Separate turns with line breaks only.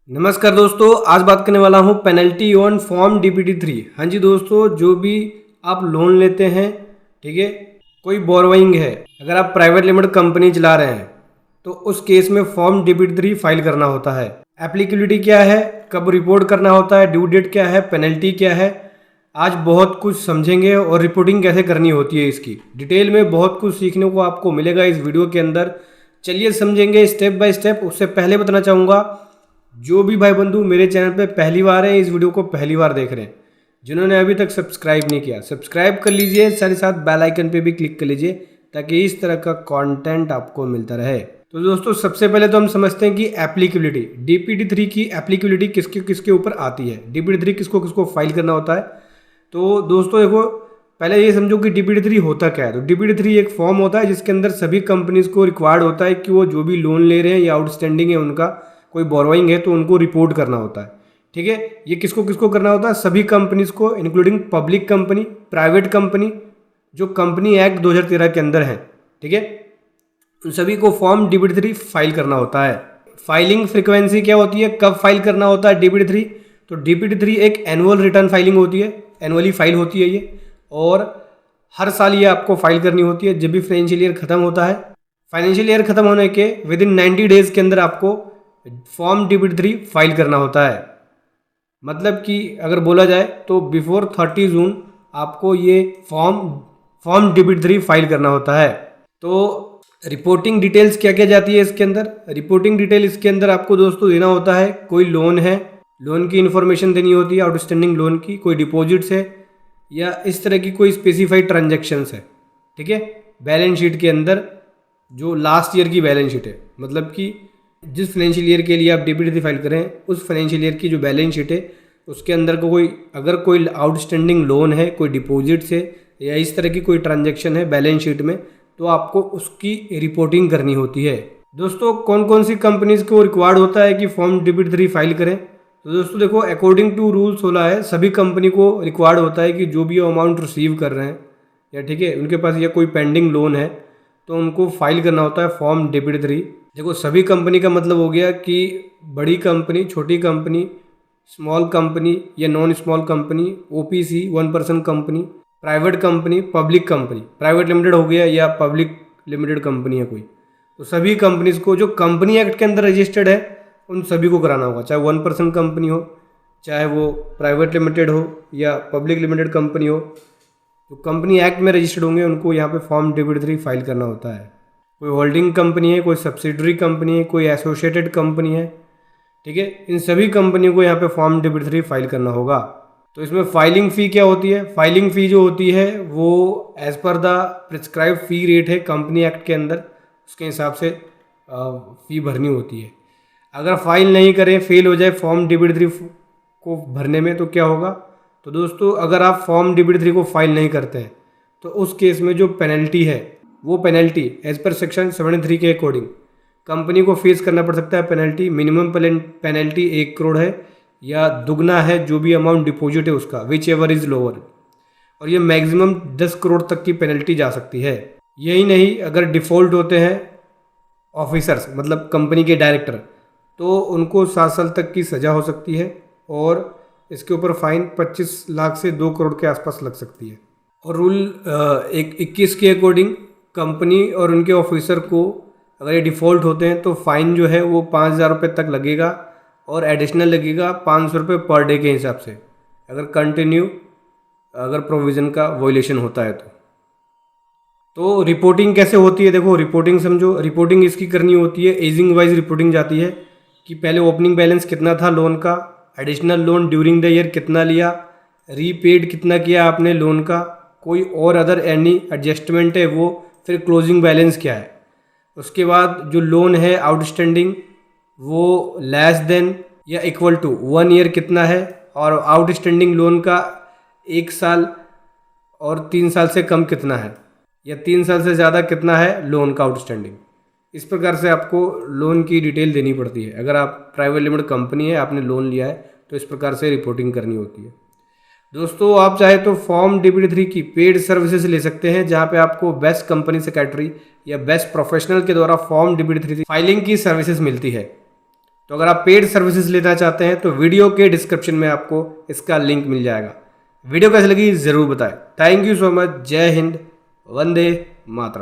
नमस्कार दोस्तों, आज बात करने वाला हूँ पेनल्टी ऑन फॉर्म डीपीटी 3। हाँ जी दोस्तों, जो भी आप लोन लेते हैं, ठीक है, कोई बोरोइंग है, अगर आप प्राइवेट लिमिटेड कंपनी चला रहे हैं तो उस केस में फॉर्म डीपीटी 3 फाइल करना होता है। एप्लीकेबिलिटी क्या है, कब रिपोर्ट करना होता है, ड्यू डेट क्या है, पेनल्टी क्या है, आज बहुत कुछ समझेंगे और रिपोर्टिंग कैसे करनी होती है इसकी डिटेल में बहुत कुछ सीखने को आपको मिलेगा इस वीडियो के अंदर। चलिए समझेंगे स्टेप बाय स्टेप। उससे पहले बताना चाहूँगा, जो भी भाई बंधु मेरे चैनल पे पहली बार है, इस वीडियो को पहली बार देख रहे हैं, जिन्होंने अभी तक सब्सक्राइब नहीं किया सब्सक्राइब कर लीजिए, साथ ही साथ बेल आइकन पे भी क्लिक कर लीजिए ताकि इस तरह का कंटेंट आपको मिलता रहे। तो दोस्तों सबसे पहले तो हम समझते हैं कि एप्लीकेबिलिटी डीपीटी 3 की एप्लीकेबिलिटी किसके किसके ऊपर आती है, डीपीटी 3 किसको किसको फाइल करना होता है। तो दोस्तों देखो, पहले ये समझो कि डीपीटी 3 होता क्या है। तो डीपीटी 3 एक फॉर्म होता है जिसके अंदर सभी कंपनीज को रिक्वायर्ड होता है कि वो जो भी लोन ले रहे हैं या आउटस्टैंडिंग है उनका, कोई बोरोइंग है तो उनको रिपोर्ट करना होता है। ठीक है, ये किसको किसको करना होता है, सभी कंपनीज को, including public company, private company, जो कंपनी एक्ट 2013 के अंदर है। ठीक है, उन सभी को फॉर्म डीपीटी 3 फाइल करना होता है। फाइलिंग फ्रीक्वेंसी क्या होती है, कब फाइल करना होता है डीपीटी 3? तो डीपीटी 3 एक एनुअल रिटर्न फाइलिंग होती है, एनुअली फाइल होती है ये, और हर साल ये आपको फाइल करनी होती है जब भी फाइनेंशियल ईयर खत्म होता है। फाइनेंशियल ईयर खत्म होने के विद इन 90 डेज के अंदर आपको फॉर्म डीपीटी 3 फाइल करना होता है। मतलब कि अगर बोला जाए तो बिफोर 30 जून आपको ये फॉर्म डीपीटी 3 फाइल करना होता है। तो रिपोर्टिंग डिटेल्स क्या क्या जाती है इसके अंदर, रिपोर्टिंग डिटेल इसके अंदर आपको दोस्तों देना होता है, कोई लोन है, लोन की इन्फॉर्मेशन देनी होती है, आउटस्टैंडिंग लोन की, कोई डिपॉजिट्स है या इस तरह की कोई स्पेसिफाइड ट्रांजैक्शंस है। ठीक है, बैलेंस शीट के अंदर जो लास्ट ईयर की बैलेंस शीट है, मतलब कि जिस फाइनेंशियल ईयर के लिए आप डीपीटी 3 फाइल करें उस फाइनेंशियल ईयर की जो बैलेंस शीट है उसके अंदर को कोई, अगर कोई आउटस्टैंडिंग लोन है, कोई डिपॉजिट्स है या इस तरह की कोई ट्रांजैक्शन है बैलेंस शीट में, तो आपको उसकी रिपोर्टिंग करनी होती है। दोस्तों कौन कौन सी कंपनीज को रिक्वायर्ड होता है कि फॉर्म डीपीटी 3 फाइल करें? तो दोस्तों देखो, अकॉर्डिंग टू रूल 16 है, सभी कंपनी को रिक्वायर्ड होता है कि जो भी अमाउंट रिसीव कर रहे हैं या ठीक है उनके पास या कोई पेंडिंग लोन है तो उनको फाइल करना होता है फॉर्म डीपीटी 3। देखो, सभी कंपनी का मतलब हो गया कि बड़ी कंपनी, छोटी कंपनी, स्मॉल कंपनी या non small company, OPC, 1% company, private company, public company, private limited हो गया या पब्लिक लिमिटेड कंपनी है कोई, तो सभी कंपनीज को जो कंपनी एक्ट के अंदर रजिस्टर्ड है उन सभी को कराना होगा, चाहे 1% कंपनी हो, चाहे वो प्राइवेट लिमिटेड हो या पब्लिक लिमिटेड कंपनी हो। जो कंपनी एक्ट में रजिस्टर्ड होंगे उनको यहाँ पे फॉर्म डीपीटी 3 फाइल करना होता है। कोई होल्डिंग कंपनी है, कोई सब्सिडरी कंपनी है, कोई एसोसिएटेड कंपनी है, ठीक है, इन सभी कंपनियों को यहाँ पे फॉर्म डीपीटी 3 फाइल करना होगा। तो इसमें फाइलिंग फ़ी क्या होती है? फाइलिंग फ़ी जो होती है वो as per the prescribe fee rate है कंपनी एक्ट के अंदर, उसके हिसाब से फ़ी भरनी होती है। अगर फाइल नहीं करें, फेल हो जाए फॉर्म डीपीटी 3 को भरने में, तो क्या होगा? तो दोस्तों अगर आप फॉर्म डीपीटी 3 को फाइल नहीं करते हैं तो उस केस में जो पेनल्टी है वो पेनल्टी एज पर सेक्शन 73 के अकॉर्डिंग कंपनी को फेस करना पड़ सकता है। पेनल्टी मिनिमम पेनल्टी 1 करोड़ है या दुगना है जो भी अमाउंट डिपॉजिट है उसका, विच एवर इज़ लोअर, और ये मैक्सिमम 10 करोड़ तक की पेनल्टी जा सकती है। यही नहीं, अगर डिफ़ॉल्ट होते हैं ऑफिसर्स, मतलब कंपनी के डायरेक्टर, तो उनको 7 साल तक की सज़ा हो सकती है और इसके ऊपर फाइन 25 लाख से 2 करोड़ के आसपास लग सकती है। और रूल 21 के अकॉर्डिंग कंपनी और उनके ऑफिसर को अगर ये डिफ़ॉल्ट होते हैं तो फ़ाइन जो है वो 5,000 रुपये तक लगेगा और एडिशनल लगेगा 500 रुपये पर डे के हिसाब से, अगर प्रोविज़न का वॉयलेशन होता है तो रिपोर्टिंग कैसे होती है? देखो, रिपोर्टिंग समझो, रिपोर्टिंग इसकी करनी होती है, एजिंग वाइज रिपोर्टिंग जाती है कि पहले ओपनिंग बैलेंस कितना था लोन का, additional loan during the year कितना लिया, रीपेड कितना किया आपने लोन का, कोई और अदर एनी एडजस्टमेंट है वो, फिर क्लोजिंग बैलेंस क्या है, उसके बाद जो लोन है आउटस्टैंडिंग वो लेस देन या इक्वल टू 1 ईयर कितना है, और आउटस्टैंडिंग लोन का 1 साल और 3 साल से कम कितना है, या 3 साल से ज़्यादा कितना है लोन का आउटस्टैंडिंग। इस प्रकार से आपको लोन की डिटेल देनी पड़ती है। अगर आप प्राइवेट लिमिटेड कंपनी है, आपने लोन लिया है, तो इस प्रकार से रिपोर्टिंग करनी होती है। दोस्तों आप चाहे तो फॉर्म डीपीटी 3 की पेड सर्विसेज ले सकते हैं, जहां पे आपको बेस्ट कंपनी सेक्रेटरी या बेस्ट प्रोफेशनल के द्वारा फॉर्म डीपीटी 3 फाइलिंग की सर्विसेज मिलती है। तो अगर आप पेड सर्विसेज लेना चाहते हैं तो वीडियो के डिस्क्रिप्शन में आपको इसका लिंक मिल जाएगा। वीडियो कैसी लगी ज़रूर बताएं। Thank you so much. जय हिंद, वंदे मातरम।